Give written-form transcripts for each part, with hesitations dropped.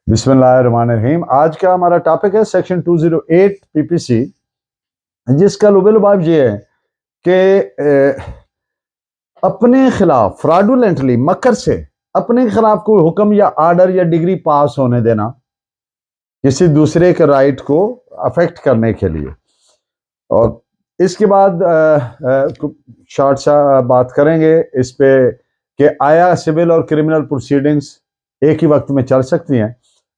बिस्मिल्लाहिर्रहमानिर्रहीम। आज का हमारा टॉपिक है सेक्शन 208 पीपीसी, जिसका लुबेलुबाब ये है कि अपने खिलाफ फ्रॉडुलेंटली मकर से अपने खिलाफ कोई हुक्म या आर्डर या डिग्री पास होने देना किसी दूसरे के राइट को अफेक्ट करने के लिए। और इसके बाद शॉर्ट सा बात करेंगे इस पे कि आया सिविल और क्रिमिनल प्रोसीडिंग्स एक ही वक्त में चल सकती हैं।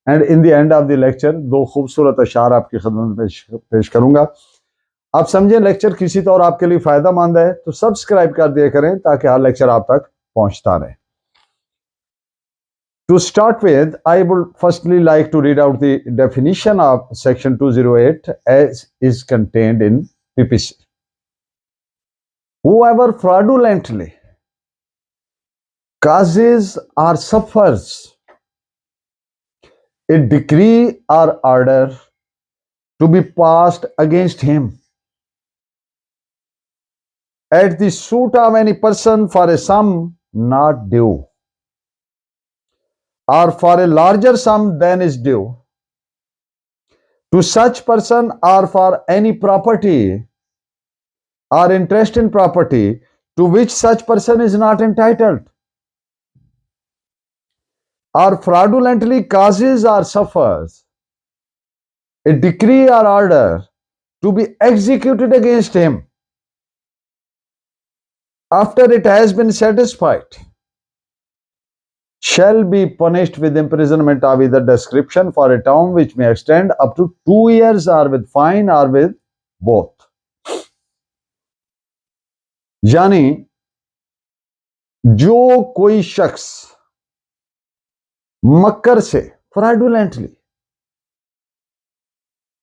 And in the end of the lecture दो खूबसूरत अशार आपकी खिदमत में पेश करूंगा। आप समझें लेक्चर किसी तौर आपके लिए फायदा मंद है तो सब्सक्राइब कर दिया करें ताकि हर लेक्चर आप तक पहुंचता रहे। To start with, I would firstly like to read out the definition of section 208 as is contained in PPC. Whoever fraudulently causes or suffers a decree or order to be passed against him at the suit of any person for a sum not due or for a larger sum than is due to such person or for any property or interest in property to which such person is not entitled, or fraudulently causes or suffers a decree or order to be executed against him after it has been satisfied, shall be punished with imprisonment of either description for a term which may extend up to 2 years or with fine or with both. यानी जो कोई शख्स मक्कर से fraudulently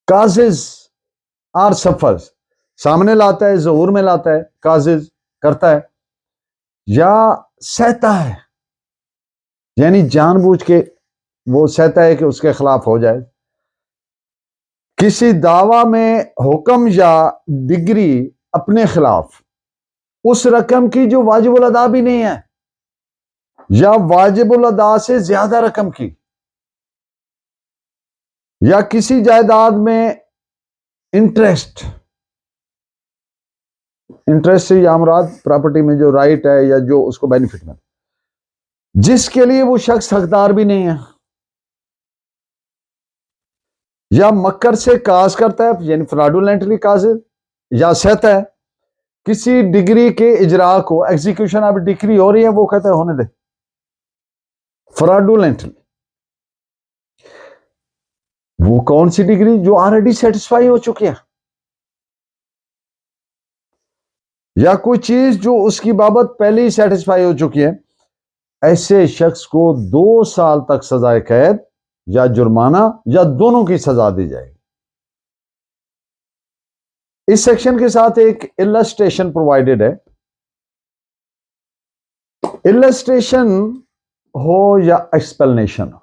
causes और suffers सामने लाता है, ज़हूर में लाता है, काजिज करता है या सहता है, यानी जानबूझ के वो सहता है कि उसके खिलाफ हो जाए, किसी दावा में हुक्म या डिग्री अपने खिलाफ उस रकम की जो वाजिबुल अदा भी नहीं है या वाजिबुल अदा से ज्यादा रकम की, या किसी जायदाद में इंटरेस्ट से या मुराद प्रॉपर्टी में जो राइट है या जो उसको बेनिफिट मिले, जिसके लिए वो शख्स हकदार भी नहीं है, या मक्कर से काज करता है यानी फ्रॉडुलेंटली काज, या सहता है किसी डिग्री के इजरा को, एग्जीक्यूशन ऑफ डिग्री हो रही है वो कहता है होने दे, फ्रॉडुलेंटली। वो कौन सी डिग्री जो ऑलरेडी सेटिस्फाई हो चुकी है, या कोई चीज जो उसकी बाबत पहले ही सेटिस्फाई हो चुकी है, ऐसे शख्स को 2 साल तक सजाए कैद या जुर्माना या दोनों की सजा दी जाएगी। इस सेक्शन के साथ एक इलस्ट्रेशन प्रोवाइडेड है। इलस्ट्रेशन हो या एक्सप्लेनेशन हो,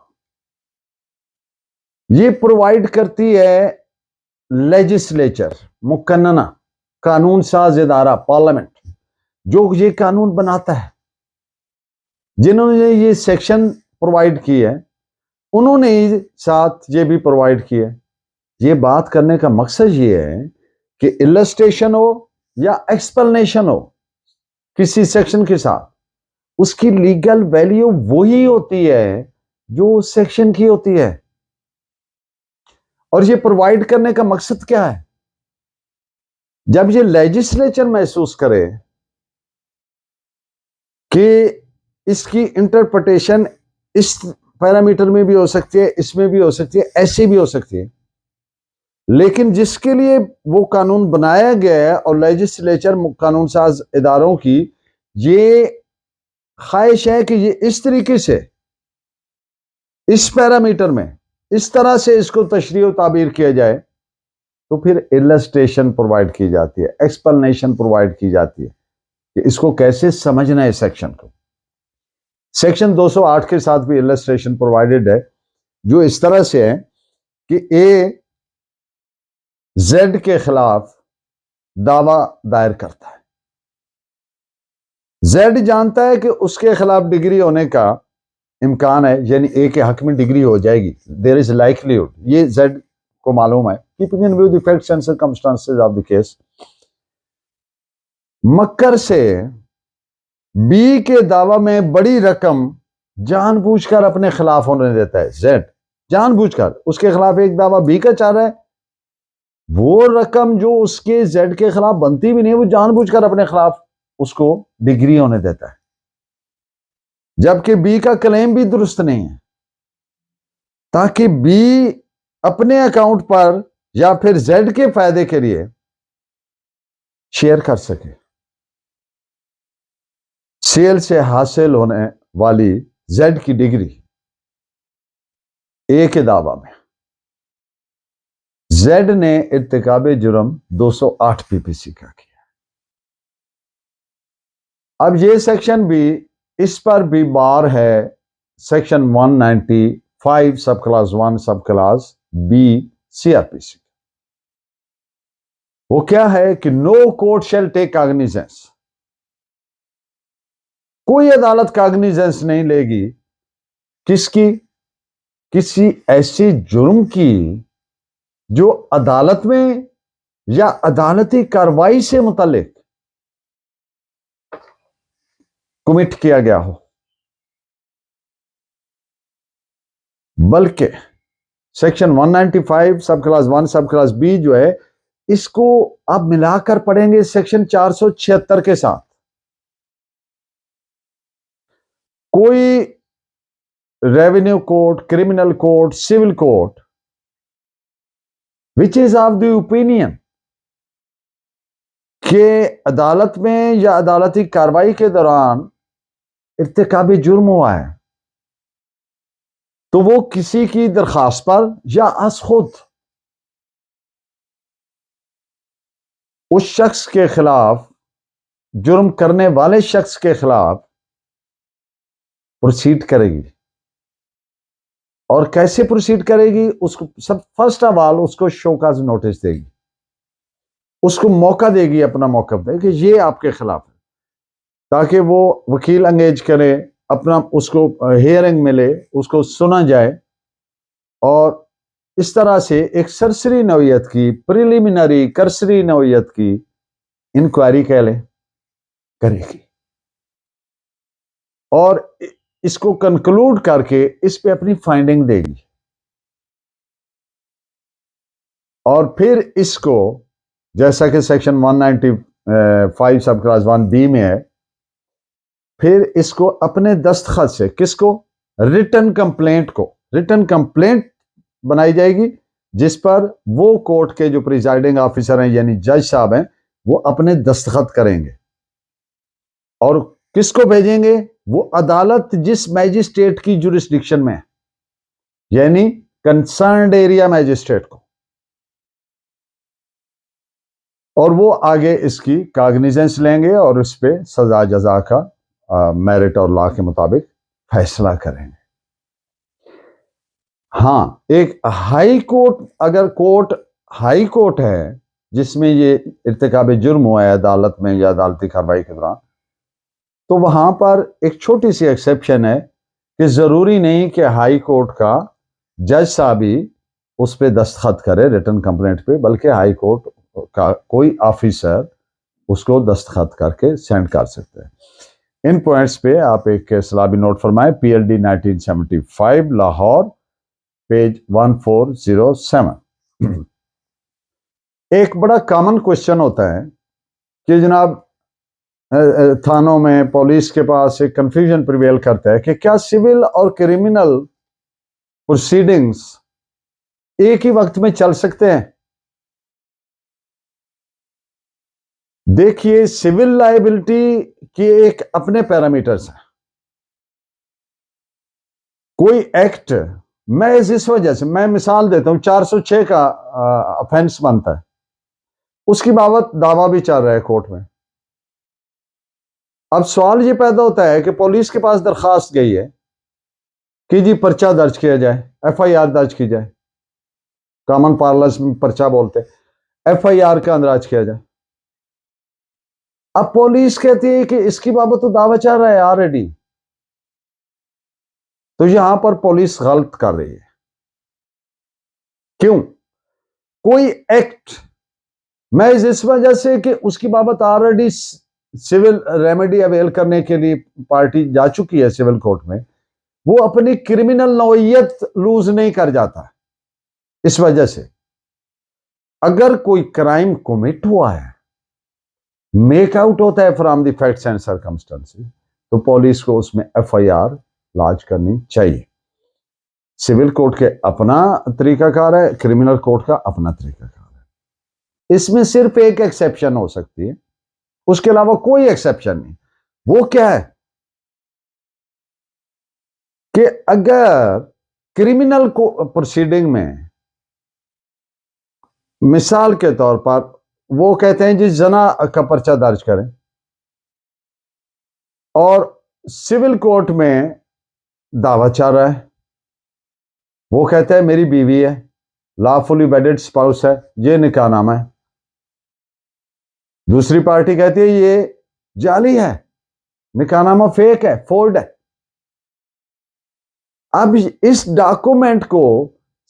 ये प्रोवाइड करती है लेजिस्लेचर, मुकन्नना कानून साज इदारा, पार्लियामेंट, जो ये कानून बनाता है, जिन्होंने ये सेक्शन प्रोवाइड की है उन्होंने साथ ये भी प्रोवाइड किया है। ये बात करने का मकसद ये है कि इलस्ट्रेशन हो या एक्सप्लेनेशन हो किसी सेक्शन के साथ, उसकी लीगल वैल्यू वही होती है जो सेक्शन की होती है। और ये प्रोवाइड करने का मकसद क्या है? जब ये लेजिस्लेचर महसूस करे कि इसकी इंटरप्रिटेशन इस पैरामीटर में भी हो सकती है, इसमें भी हो सकती है, ऐसी भी हो सकती है, लेकिन जिसके लिए वो कानून बनाया गया है और लेजिस्लेचर कानून साज इदारों की ये ख्वाहिश है कि ये इस तरीके से, इस पैरामीटर में इस तरह से इसको तशरीह और ताबीर किया जाए, तो फिर इलस्ट्रेशन प्रोवाइड की जाती है, एक्सप्लेनेशन प्रोवाइड की जाती है कि इसको कैसे समझना है सेक्शन को। सेक्शन 208 के साथ भी इलस्ट्रेशन प्रोवाइडेड है, जो इस तरह से है कि ए जेड के खिलाफ दावा दायर करता है, जेड जानता है कि उसके खिलाफ डिग्री होने का इम्कान है, यानी ए के हक में डिग्री हो जाएगी, देयर इज लाइकलीहुड, ये जेड को मालूम है, keeping in view the facts and circumstances of the case. मकर से बी के दावा में बड़ी रकम जानबूझकर अपने खिलाफ होने देता है, जेड जानबूझकर उसके खिलाफ एक दावा बी का चाह रहा है, वो रकम जो उसके जेड के खिलाफ बनती भी नहीं, वो जानबूझकर अपने खिलाफ उसको डिग्री होने देता है, जबकि बी का क्लेम भी दुरुस्त नहीं है, ताकि बी अपने अकाउंट पर या फिर जेड के फायदे के लिए शेयर कर सके सेल से हासिल होने वाली जेड की डिग्री ए के दावा में। जेड ने इर्तिकाबे जुर्म 208 पीपीसी का किया। अब ये सेक्शन भी, इस पर भी बार है सेक्शन 195 सब क्लास 1 सब क्लास बी सीआरपीसी। वो क्या है कि no court shall take cognizance, कोई अदालत कॉग्निजेंस नहीं लेगी किसकी, किसी ऐसी जुर्म की जो अदालत में या अदालती कार्रवाई से मुतालिक कमिट किया गया हो, बल्कि सेक्शन 195 सब क्लास 1 सब क्लास बी जो है, इसको आप मिलाकर पढ़ेंगे सेक्शन 476 के साथ। कोई revenue court, criminal court, civil court which is of the opinion के अदालत में या अदालती कार्रवाई के दौरान इर्तिकाबी जुर्म हुआ है, तो वो किसी की दरखास्त पर या अस खुद उस शख्स के खिलाफ, जुर्म करने वाले शख्स के खिलाफ प्रोसीड करेगी। और कैसे प्रोसीड करेगी, उसको सब फर्स्ट ऑफ ऑल उसको शोकाज नोटिस देगी, उसको मौका देगी, अपना मौका देगी कि ये आपके खिलाफ है, ताकि वो वकील अंगेज करे, अपना उसको हियरिंग मिले, उसको सुना जाए, और इस तरह से एक सरसरी नौयत की, प्रिलिमिनरी कर्सरी नौयत की इंक्वायरी कह ले करेगी, और इसको कंक्लूड करके इस पे अपनी फाइंडिंग देगी, और फिर इसको जैसा कि सेक्शन 195 सब क्लास 1 बी में है, फिर इसको अपने दस्तखत से, किसको, रिटन कंप्लेंट बनाई जाएगी, जिस पर वो कोर्ट के जो प्रिजाइडिंग ऑफिसर हैं यानी जज साहब हैं, वो अपने दस्तखत करेंगे, और किसको भेजेंगे, वो अदालत जिस मैजिस्ट्रेट की जुरिस्डिक्शन में है, यानी कंसर्न्ड एरिया मैजिस्ट्रेट को, और वो आगे इसकी कॉग्निजेंस लेंगे और उस पर सजा जजा का मेरिट और लॉ के मुताबिक फैसला करेंगे। हाँ, एक हाई कोर्ट, अगर कोर्ट हाई कोर्ट है जिसमें ये इर्तिकाब जुर्म हुआ है अदालत में या अदालती कार्रवाई के दौरान, तो वहां पर एक छोटी सी एक्सेप्शन है कि जरूरी नहीं कि हाई कोर्ट का जज साहब ही उस पर दस्तखत करे रिटन कंप्लेंट पे, बल्कि हाई कोर्ट का कोई ऑफिसर उसको दस्तखत करके सेंड कर सकते हैं। इन पॉइंट्स पे आप एक सलाबी नोट फरमाएं, पीएलडी 1975 लाहौर, पेज 1407। एक बड़ा कॉमन क्वेश्चन होता है कि जनाब थानों में पुलिस के पास एक कंफ्यूजन प्रिवेल करता है कि क्या सिविल और क्रिमिनल प्रोसीडिंग्स एक ही वक्त में चल सकते हैं। देखिए, सिविल लायबिलिटी के एक अपने पैरामीटर्स हैं। कोई एक्ट, मैं इस वजह से मैं मिसाल देता हूं, 406 का ऑफेंस बनता है, उसकी बाबत दावा भी चल रहा है कोर्ट में। अब सवाल ये पैदा होता है कि पुलिस के पास दरखास्त गई है कि जी पर्चा दर्ज किया जाए, एफआईआर दर्ज की जाए, कॉमन पार्लर्स में पर्चा बोलते हैं, एफआईआर का अंदराज किया जाए। अब पुलिस कहती है कि इसकी बाबत तो दावा चल रहा है ऑलरेडी, तो यहां पर पुलिस गलत कर रही है। क्यों? कोई एक्ट महज इस वजह से कि उसकी बाबत ऑलरेडी सिविल रेमेडी अवेल करने के लिए पार्टी जा चुकी है सिविल कोर्ट में, वो अपनी क्रिमिनल नौयत लूज नहीं कर जाता। इस वजह से अगर कोई क्राइम कमिट हुआ है, मेक आउट होता है from the facts and circumstances, तो पुलिस को उसमें एफआईआर लॉन्च करनी चाहिए। सिविल कोर्ट के अपना तरीकाकार है, क्रिमिनल कोर्ट का अपना तरीकाकार है। इसमें सिर्फ एक एक्सेप्शन हो सकती है, उसके अलावा कोई एक्सेप्शन नहीं। वो क्या है कि अगर क्रिमिनल को प्रोसीडिंग में, मिसाल के तौर पर वो कहते हैं जी जना का पर्चा दर्ज करें, और सिविल कोर्ट में दावा चल रहा है, वो कहता है मेरी बीवी है, लॉफुली वेडेड स्पाउस है, ये निकाहनामा है। दूसरी पार्टी कहती है ये जाली है, निकाहनामा फेक है, फोल्ड है। अब इस डॉक्यूमेंट को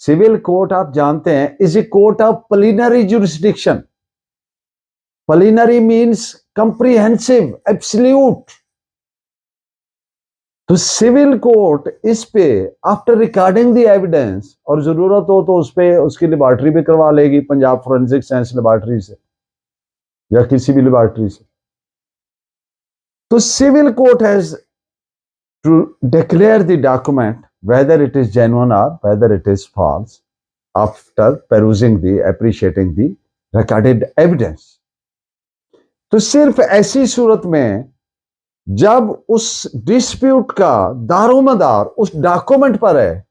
सिविल कोर्ट, आप जानते हैं, is a court of plenary jurisdiction. Plenary means comprehensive, absolute. तो सिविल कोर्ट इस पे आफ्टर रिकॉर्डिंग द एविडेंस, और जरूरत हो तो उस पे उसकी लेबॉर्टरी भी करवा लेगी, पंजाब फोरेंसिक साइंस लेबॉर्टरी से या किसी भी लेबॉर्टरी से। तो civil court has to declare the document whether it is genuine और whether it is false after perusing the appreciating the recorded evidence. तो सिर्फ ऐसी सूरत में जब उस डिस्प्यूट का दारोमदार उस डॉक्यूमेंट पर है,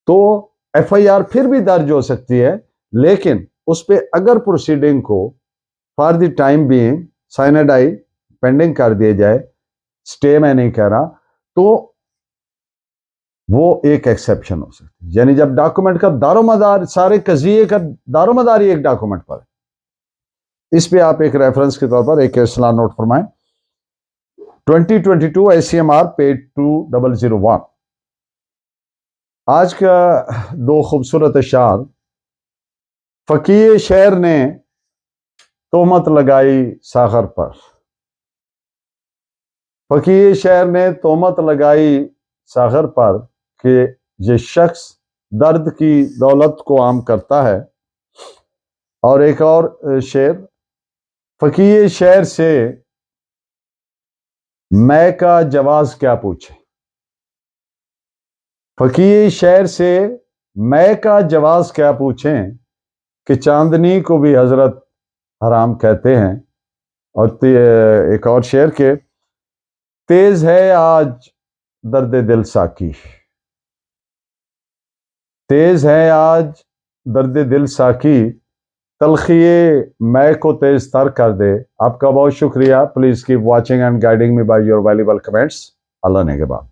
तो एफआईआर फिर भी दर्ज हो सकती है। लेकिन उस पे अगर प्रोसीडिंग को for the time being sine die pending कर दिया जाए, स्टे मैं नहीं कह रहा, तो वो एक एक्सेप्शन हो सकती है। यानी जब डॉक्यूमेंट का दारोमदार, सारे कजिए का दारोमदार ही एक डॉक्यूमेंट पर है। इस पे आप एक रेफरेंस के तौर पर एक इस्लाह नोट फरमाएं, 2022 ICMR पेज 2001। आज का दो खूबसूरत अशार। फकीह शहर ने तोहमत लगाई सागर पर। फकीह शहर ने तोहमत लगाई सागर पर कि ये शख्स दर्द की दौलत को आम करता है। और एक और शेर, फकीह शहर से मैं का जवाज क्या पूछे। फकीह शहर से मैं का जवाज क्या पूछें कि चांदनी को भी हजरत हराम कहते हैं। और एक और शेर के, तेज है आज दर्द दिल साकी, तेज है आज दर्द दिल साकी, तलखिए मैं को तेज तर कर दे। आपका बहुत शुक्रिया। Please keep watching and guiding me by your valuable comments. अल्लाह ने के बाद।